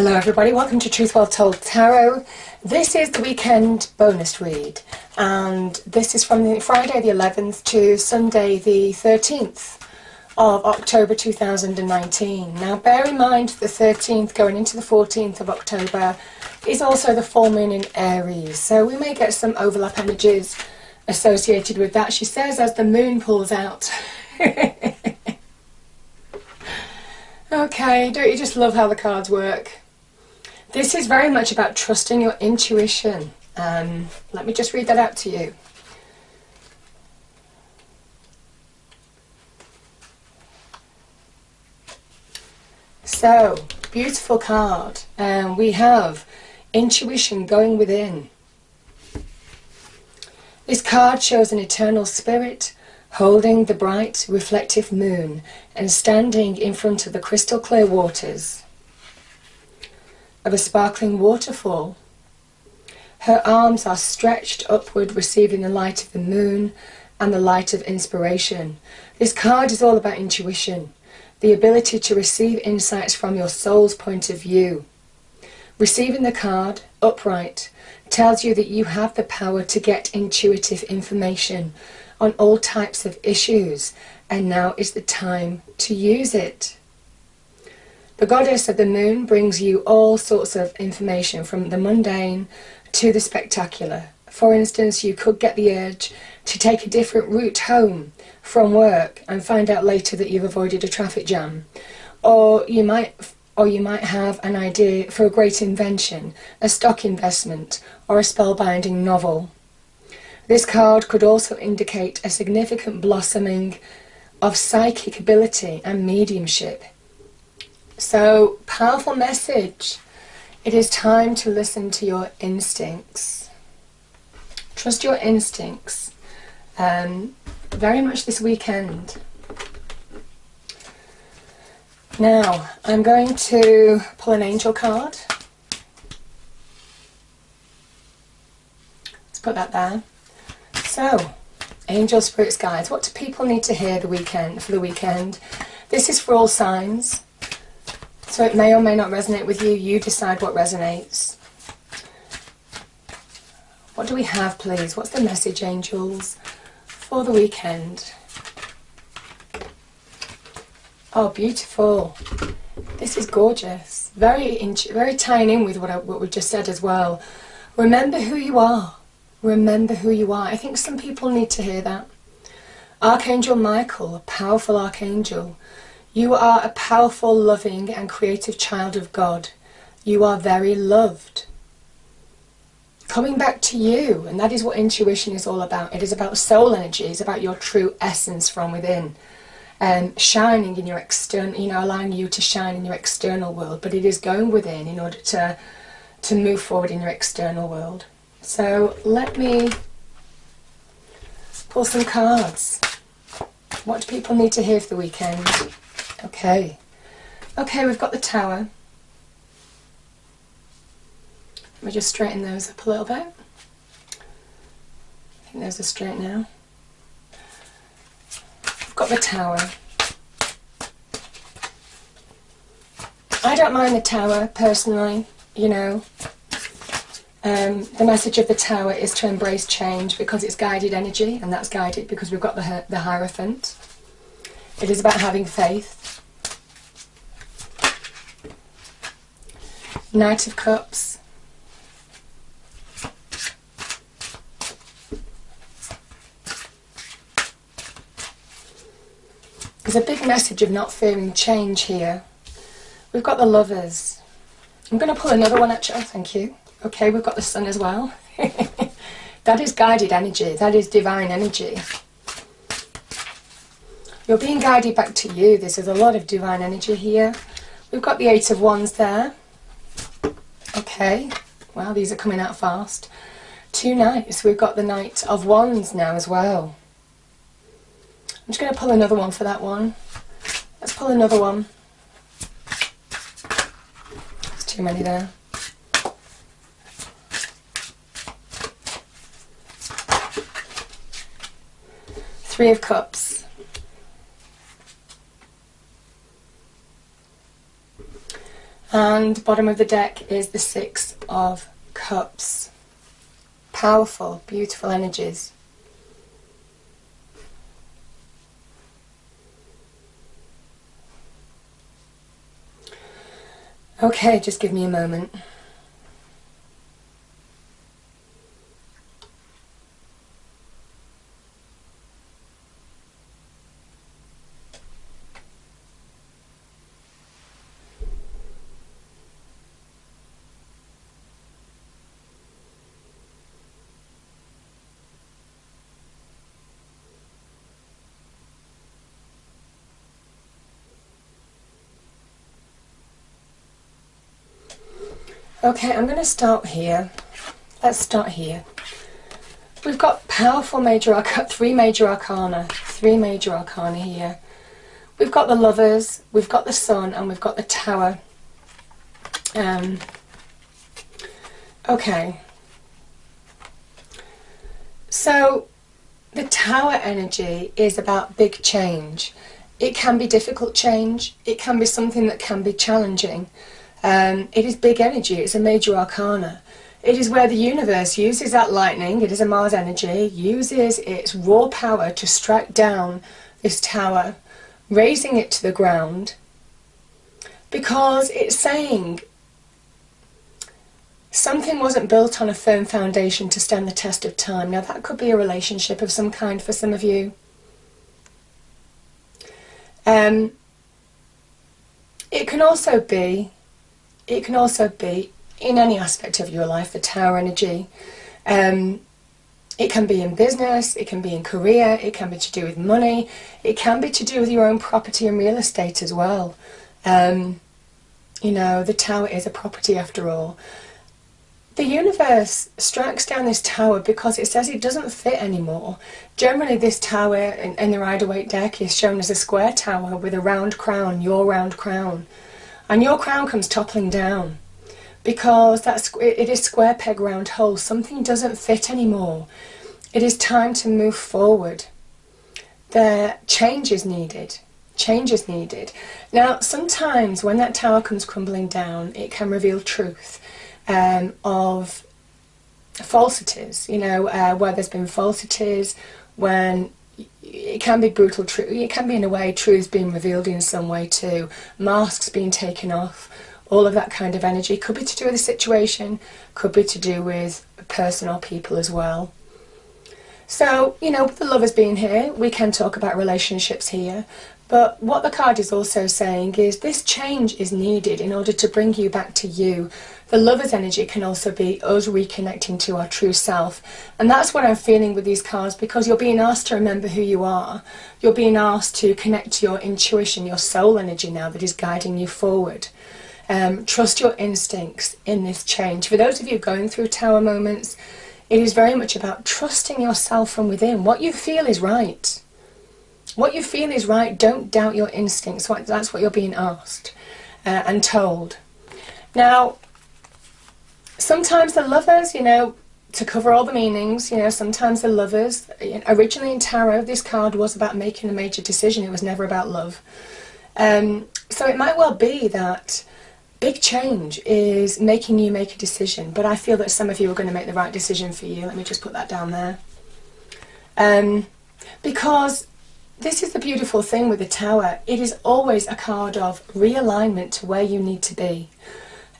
Hello everybody, welcome to Truth Well Told Tarot. This is the weekend bonus read, and this is from the Friday the 11th to Sunday the 13th of October 2019. Now bear in mind the 13th going into the 14th of October is also the full moon in Aries, so we may get some overlap energies associated with that, she says, as the moon pulls out. Okay, don't you just love how the cards work? This is very much about trusting your intuition. Let me just read that out to you. So, beautiful card. We have intuition going within. This card shows an eternal spirit holding the bright, reflective moon and standing in front of the crystal clear waters of a sparkling waterfall. Her arms are stretched upward, receiving the light of the moon and the light of inspiration. This card is all about intuition, the ability to receive insights from your soul's point of view. Receiving the card, upright, tells you that you have the power to get intuitive information on all types of issues, and now is the time to use it. The goddess of the moon brings you all sorts of information, from the mundane to the spectacular. For instance, you could get the urge to take a different route home from work and find out later that you've avoided a traffic jam. Or you might have an idea for a great invention, a stock investment, or a spellbinding novel. This card could also indicate a significant blossoming of psychic ability and mediumship. So, powerful message. It is time to listen to your instincts. Trust your instincts. Very much this weekend. Now, I'm going to pull an angel card. Let's put that there. So, angel spirits, guides, what do people need to hear for the weekend? This is for all signs, so it may or may not resonate with you. You decide what resonates. What do we have, please? What's the message, angels, for the weekend? Oh, beautiful. This is gorgeous. Very tying in with what we just said as well. Remember who you are. Remember who you are. I think some people need to hear that. Archangel Michael, a powerful archangel. You are a powerful, loving and creative child of God. You are very loved. Coming back to you, and that is what intuition is all about. It is about soul energy. It's about your true essence from within. Shining in your external, allowing you to shine in your external world, but it is going within in order to move forward in your external world. So let me pull some cards. What do people need to hear for the weekend? Okay, we've got the Tower. Let me just straighten those up a little bit. I think those are straight now. We've got the Tower. I don't mind the Tower, personally, the message of the Tower is to embrace change because it's guided energy, and that's guided because we've got the Hierophant. It is about having faith. Knight of Cups. There's a big message of not fearing change here. We've got the Lovers. I'm going to pull another one actually. Oh, thank you. Okay, we've got the Sun as well. That is guided energy. That is divine energy. You're being guided back to you. This is a lot of divine energy here. We've got the Eight of Wands there. Okay. Wow, these are coming out fast. Two Knights. We've got the Knight of Wands now as well. I'm just going to pull another one for that one. Let's pull another one. There's too many there. Three of Cups. And bottom of the deck is the Six of Cups. Powerful, beautiful energies. Okay, just give me a moment. Okay, I'm going to start here. Let's start here. We've got powerful major arcana, three major arcana here. We've got the Lovers, we've got the Sun, and we've got the Tower. Okay. So, the Tower energy is about big change. It can be difficult change. It can be something that can be challenging. It is big energy. It's a major arcana. It is where the universe uses that lightning, it is a Mars energy, uses its raw power to strike down this tower, raising it to the ground, because it's saying something wasn't built on a firm foundation to stand the test of time. Now that could be a relationship of some kind for some of you. It can also be in any aspect of your life, the Tower energy. It can be in business, it can be in career, it can be to do with money, it can be to do with your own property and real estate as well. You know, the Tower is a property after all. The universe strikes down this tower because it says it doesn't fit anymore. Generally this tower in the Rider-Waite deck is shown as a square tower with a round crown, your round crown. And your crown comes toppling down because it is square peg round hole. Something doesn't fit anymore. It is time to move forward. The change is needed. Change is needed. Now, sometimes when that tower comes crumbling down, it can reveal truth of falsities, you know, where there's been falsities, when it can be brutal truth. It can be, in a way, truths being revealed in some way too. Masks being taken off. All of that kind of energy. Could be to do with the situation. Could be to do with a person or people as well. So, you know, with the Lovers being here, we can talk about relationships here. But what the card is also saying is this change is needed in order to bring you back to you. The Lovers energy can also be us reconnecting to our true self. And that's what I'm feeling with these cards, because you're being asked to remember who you are. You're being asked to connect to your intuition, your soul energy now that is guiding you forward. Trust your instincts in this change. For those of you going through Tower moments, it is very much about trusting yourself from within. What you feel is right. What you feel is right. Don't doubt your instincts. That's what you're being asked and told. Now, sometimes the Lovers, you know, to cover all the meanings, you know, sometimes the Lovers, originally in Tarot, this card was about making a major decision. It was never about love. So it might well be that big change is making you make a decision, but I feel that some of you are going to make the right decision for you. Let me just put that down there. Because this is the beautiful thing with the Tower. It is always a card of realignment to where you need to be.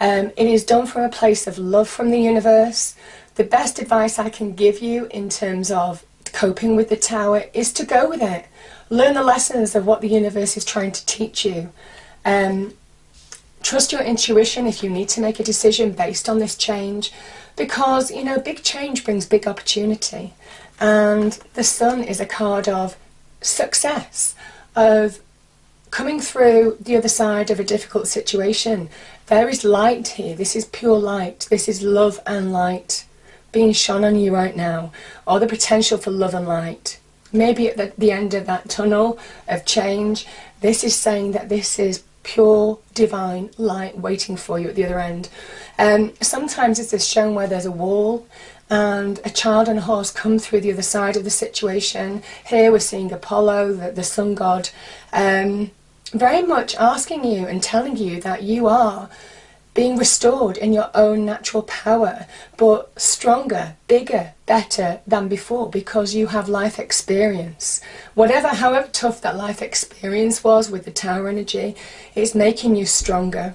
It is done from a place of love from the universe. The best advice I can give you in terms of coping with the Tower is to go with it. Learn the lessons of what the universe is trying to teach you. Trust your intuition if you need to make a decision based on this change, because, you know, big change brings big opportunity. And the Sun is a card of success, of coming through the other side of a difficult situation. There is light here. This is pure light. This is love and light being shone on you right now, or the potential for love and light. Maybe at the end of that tunnel of change, this is saying that this is pure divine light waiting for you at the other end. Sometimes this is shown where there's a wall and a child and a horse come through the other side of the situation. Here we're seeing Apollo, the sun god, very much asking you and telling you that you are being restored in your own natural power, but stronger, bigger, better than before because you have life experience. However tough that life experience was with the Tower energy, it's making you stronger.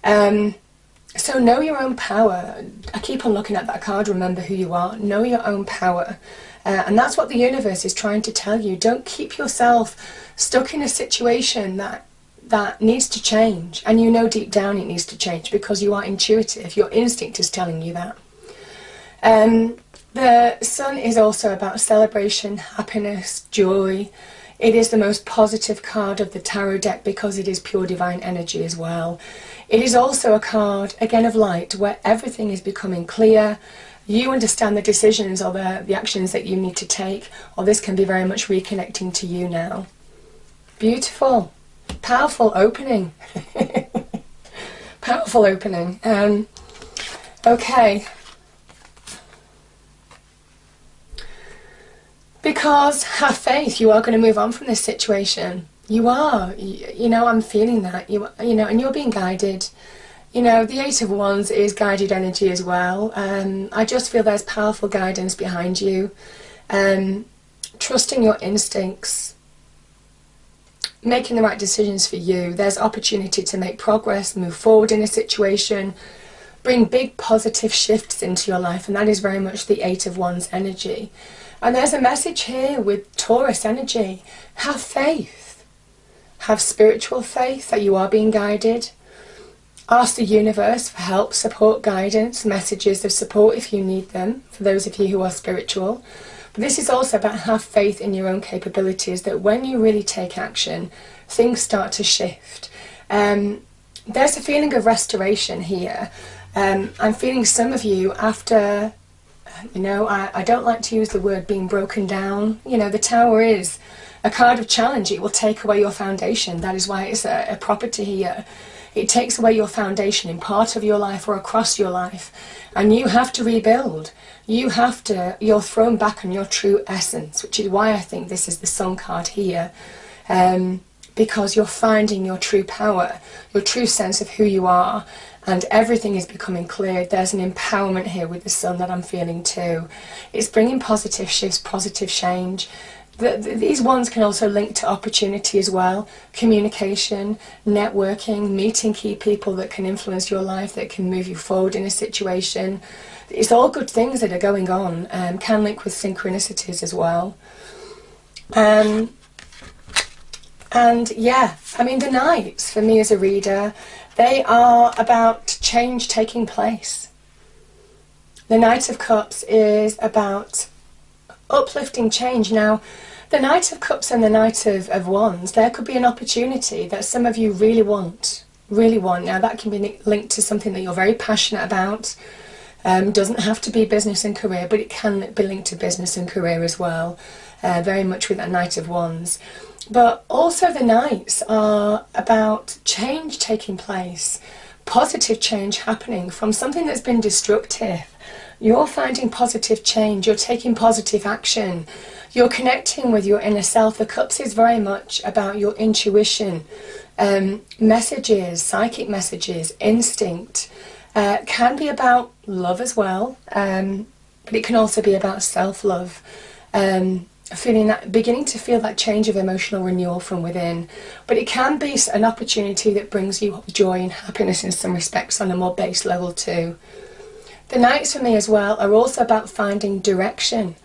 So know your own power. I keep on looking at that card, remember who you are. Know your own power. And that's what the universe is trying to tell you. Don't keep yourself stuck in a situation that needs to change. And you know deep down it needs to change because you are intuitive. Your instinct is telling you that. The Sun is also about celebration, happiness, joy. It is the most positive card of the tarot deck because it is pure divine energy as well. It is also a card, again, of light, where everything is becoming clear. You understand the decisions or the actions that you need to take, or this can be very much reconnecting to you now. Beautiful. Powerful opening. Powerful opening. Okay. Because have faith, you are going to move on from this situation. You are. You know, I'm feeling that. You know, and you're being guided. You know, the Eight of Wands is guided energy as well. I just feel there's powerful guidance behind you. Trusting your instincts. Making the right decisions for you. There's opportunity to make progress, move forward in a situation. Bring big positive shifts into your life. And that is very much the Eight of Wands energy. And there's a message here with Taurus energy. Have faith. Have spiritual faith that you are being guided. Ask the universe for help, support, guidance, messages of support if you need them, for those of you who are spiritual. But this is also about have faith in your own capabilities, that when you really take action, things start to shift. There's a feeling of restoration here. I'm feeling some of you after... You know, I don't like to use the word being broken down. You know, the Tower is a card of challenge. It will take away your foundation. That is why it's a property here. It takes away your foundation in part of your life or across your life. And you have to rebuild. You're thrown back on your true essence, which is why I think this is the Sun card here. Because you're finding your true power, your true sense of who you are. And everything is becoming clear. There's an empowerment here with the Sun that I'm feeling too. It's bringing positive shifts, positive change. These ones can also link to opportunity as well. Communication, networking, meeting key people that can influence your life, that can move you forward in a situation. It's all good things that are going on. Can link with synchronicities as well. And yeah, I mean the Knights, for me as a reader, they are about change taking place. The Knight of Cups is about uplifting change. Now, the Knight of Cups and the Knight of Wands, there could be an opportunity that some of you really want. Now, that can be linked to something that you're very passionate about. Doesn't have to be business and career, but it can be linked to business and career as well. Very much with that Knight of Wands. But also the Knights are about change taking place, positive change happening from something that's been destructive. You're finding positive change, you're taking positive action, you're connecting with your inner self. The Cups is very much about your intuition, messages, psychic messages, instinct. Can be about love as well, but it can also be about self-love. Beginning to feel that change of emotional renewal from within. But it can be an opportunity that brings you joy and happiness in some respects on a more base level too. The Knights for me as well are also about finding direction.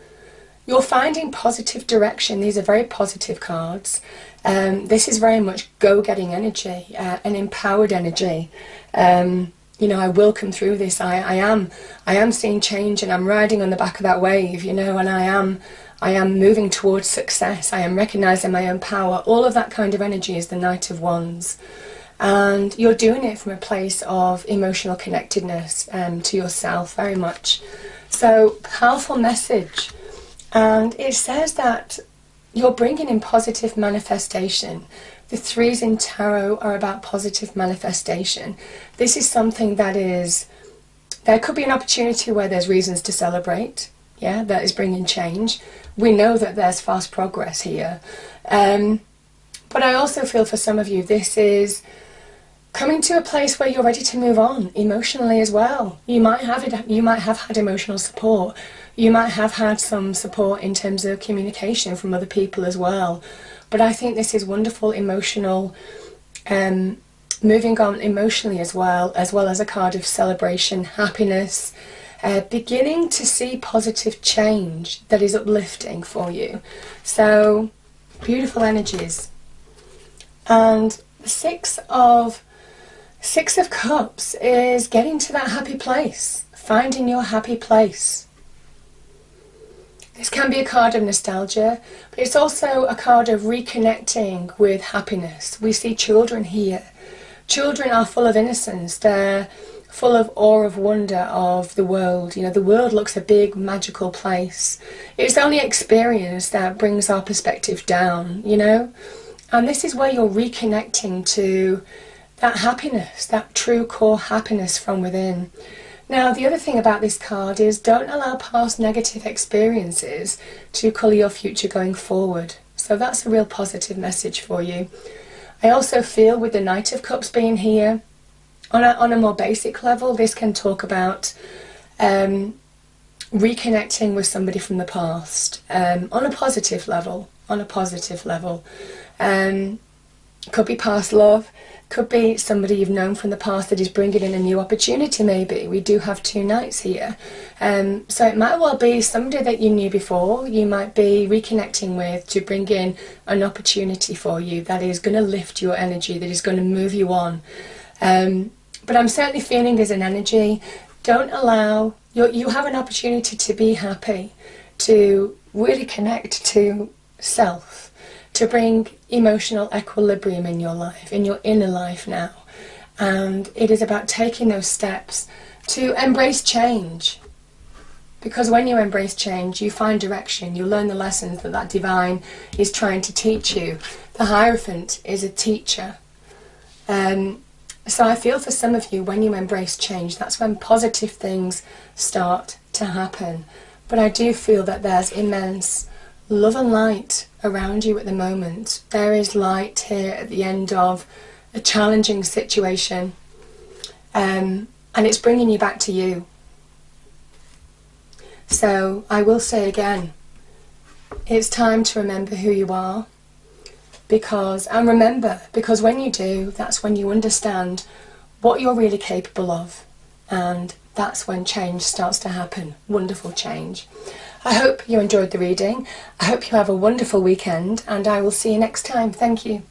You're finding positive direction. These are very positive cards. This is very much go-getting energy, an empowered energy. You know, I will come through this. I am seeing change, and I'm riding on the back of that wave, you know, and I am moving towards success. I am recognizing my own power. All of that kind of energy is the Knight of Wands. And you're doing it from a place of emotional connectedness to yourself, very much. So, powerful message. And it says that you're bringing in positive manifestation. The threes in tarot are about positive manifestation. This is something that is, there could be an opportunity where there's reasons to celebrate. Yeah, that is bringing change. We know that there's fast progress here. But I also feel for some of you, this is coming to a place where you're ready to move on emotionally as well. You might have had emotional support. You might have had some support in terms of communication from other people as well. But I think this is wonderful emotional, moving on emotionally as well as a card of celebration, happiness, beginning to see positive change that is uplifting for you. So, beautiful energies. And the Six of Cups is getting to that happy place, finding your happy place. This can be a card of nostalgia, but it's also a card of reconnecting with happiness. We see children here. Children are full of innocence. They're full of awe of wonder of the world. You know, the world looks a big magical place. It's only experience that brings our perspective down, you know. And this is where you're reconnecting to that happiness, that true core happiness from within. Now, the other thing about this card is don't allow past negative experiences to colour your future going forward. So that's a real positive message for you. I also feel with the Knight of Cups being here, on a more basic level, this can talk about reconnecting with somebody from the past on a positive level. Could be past love, could be somebody you've known from the past that is bringing in a new opportunity maybe. We do have two knights here. So it might well be somebody that you knew before, you might be reconnecting with to bring in an opportunity for you that is going to lift your energy, that is going to move you on. But I'm certainly feeling there's an energy. Don't allow, you have an opportunity to be happy, to really connect to self, to bring emotional equilibrium in your life, in your inner life now. And it is about taking those steps to embrace change. Because when you embrace change, you find direction, you learn the lessons that divine is trying to teach you. The Hierophant is a teacher. So I feel for some of you, when you embrace change, that's when positive things start to happen. But I do feel that there's immense love and light around you at the moment. There is light here at the end of a challenging situation, and it's bringing you back to you. So I will say again, it's time to remember who you are, because when you do, that's when you understand what you're really capable of, and that's when change starts to happen. Wonderful change. I hope you enjoyed the reading. I hope you have a wonderful weekend, and I will see you next time. Thank you.